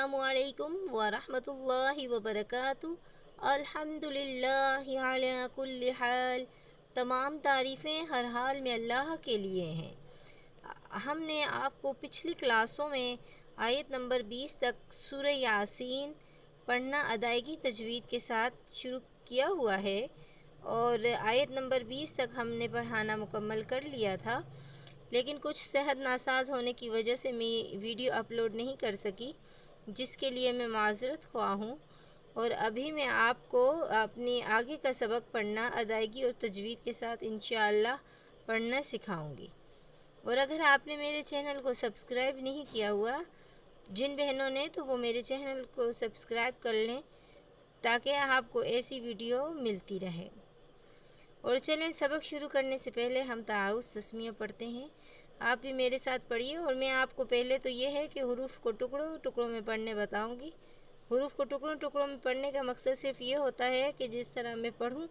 अस्सलामुअलैकुम वरहमतुल्लाहि वबरकातुहू। अल्हम्दुलिल्लाहि अला कुल्ली हाल। तमाम तारीफ़ें हर हाल में अल्लाह के लिए हैं। हमने आपको पिछली क्लासों में आयत नंबर 20 तक सूरह यासीन पढ़ना अदायगी तजवीद के साथ शुरू किया हुआ है और आयत नंबर 20 तक हमने पढ़ाना मुकम्मल कर लिया था, लेकिन कुछ सेहत नासाज होने की वजह से मैं वीडियो अपलोड नहीं कर सकी, जिसके लिए मैं माज़रत ख्वाह हूँ। और अभी मैं आपको अपनी आगे का सबक पढ़ना अदायगी और तजवीद के साथ इंशाअल्लाह पढ़ना सिखाऊंगी। और अगर आपने मेरे चैनल को सब्सक्राइब नहीं किया हुआ, जिन बहनों ने, तो वो मेरे चैनल को सब्सक्राइब कर लें ताकि आपको ऐसी वीडियो मिलती रहे। और चलें, सबक शुरू करने से पहले हम ताउज़ तस्मीया पढ़ते हैं। आप भी मेरे साथ पढ़िए। और मैं आपको पहले तो ये है कि हुरूफ को टुकड़ों टुकड़ों में पढ़ने बताऊंगी। हुरूफ को टुकड़ों टुकड़ों में पढ़ने का मकसद सिर्फ ये होता है कि जिस तरह मैं पढ़ूं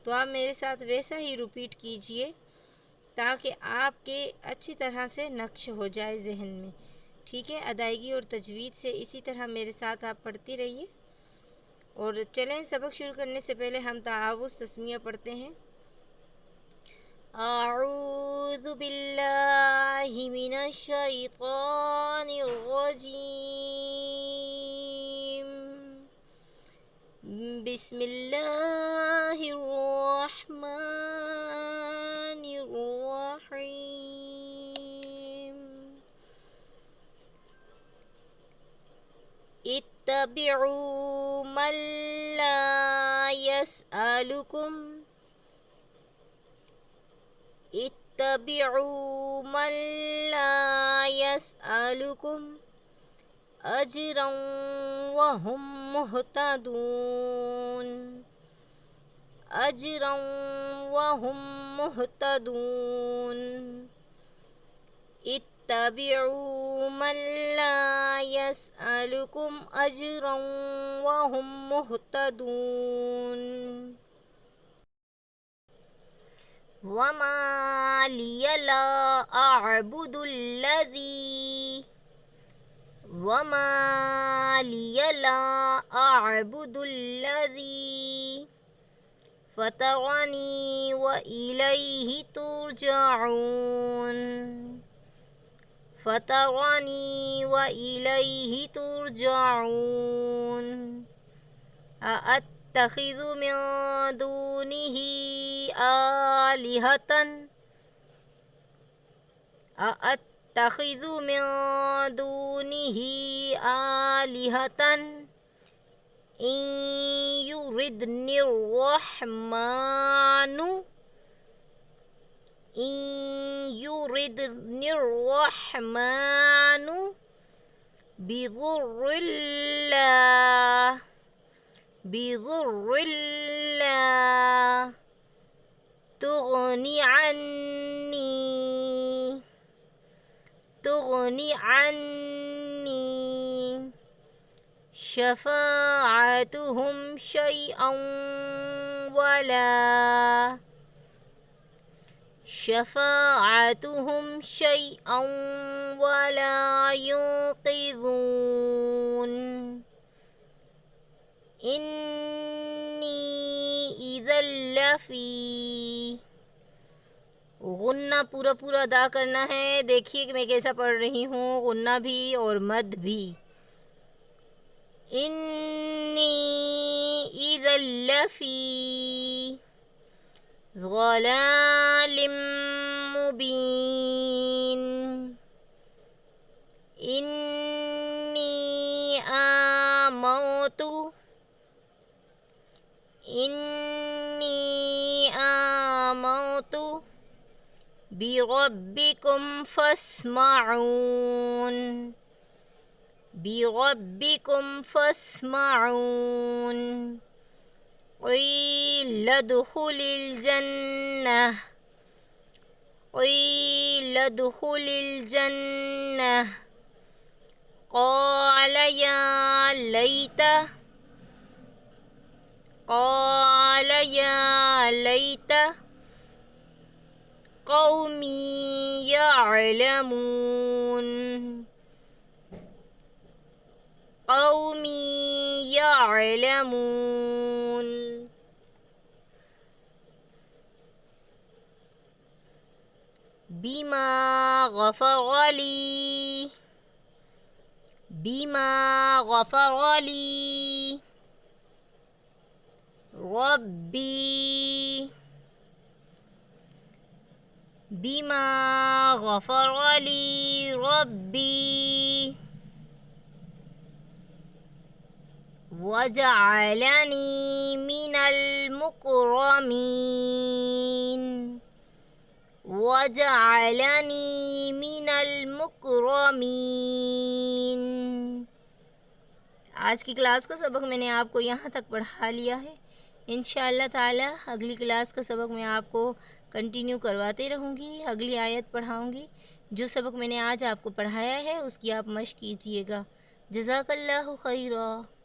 तो आप मेरे साथ वैसा ही रिपीट कीजिए, ताकि आपके अच्छी तरह से नक्श हो जाए जहन में। ठीक है, अदायगी और तजवीद से इसी तरह मेरे साथ आप पढ़ती रहिए। और चलें, सबक शुरू करने से पहले हम ताउज़ तस्मीया पढ़ते हैं। अऊज़ु बिल्लाहि मिनश शैतानिर रजीम। बिस्मिल्लाहिर रहमानिर रहीम। इत्तबिउ मन ला यसअलुकुम इत्तबिउ मन ला यसअलुकुम अजरन वहुम मुहतदून अजरन वहुम मुहतदून। इत्तबिउ मन ला यसअलुकुम अजरन वहुम मुहतदून। वमा लिया ला अअबुदुल्लज़ी वमा लिया ला अअबुदुल्लज़ी फ़तरनी व इलैहि तुरजऊन फ़तरनी व इलैहि तुरजऊन। अअत्तखिज़ु मिन दूनिही आलिहतन अअत्तखिज़ु मिन दूनिही आलिहतन इन युरिदनिर्रहमानु बिज़ुर्रिल्ला तुग़नी अन्नी शफ़ाअतुहुम शैअन वला युनक़िज़ून। इन्नी इज़ल लफ़ी। गुन्ना पूरा पूरा अदा करना है। देखिए कि मैं कैसा पढ़ रही हूँ, गुन्ना भी और मद भी। इन्नी इज़ल लफ़ी ज़लालिम मुबीन। इन्नी आमनतु बिरब्बिकुम फस्मऊन। क़ील दुख़ुलिल जन्नह क़ाल या लैत क़ौमी यअलमून। क़ौमी यअलमून। बिमा गफ़र ली, बिमा गफ़र ली रब्बी, बिमा गफ़र ली रब्बी वजअलनी मिनल मुकरमीन, वजअलनी मिनल मुकरमीन। आज की क्लास का सबक मैंने आपको यहाँ तक पढ़ा लिया है। इंशाअल्लाह ताला अगली क्लास का सबक मैं आपको कंटिन्यू करवाते रहूँगी। अगली आयत पढ़ाऊँगी। जो सबक मैंने आज आपको पढ़ाया है उसकी आप मश्क कीजिएगा। जज़ाकल्लाहु खैरा।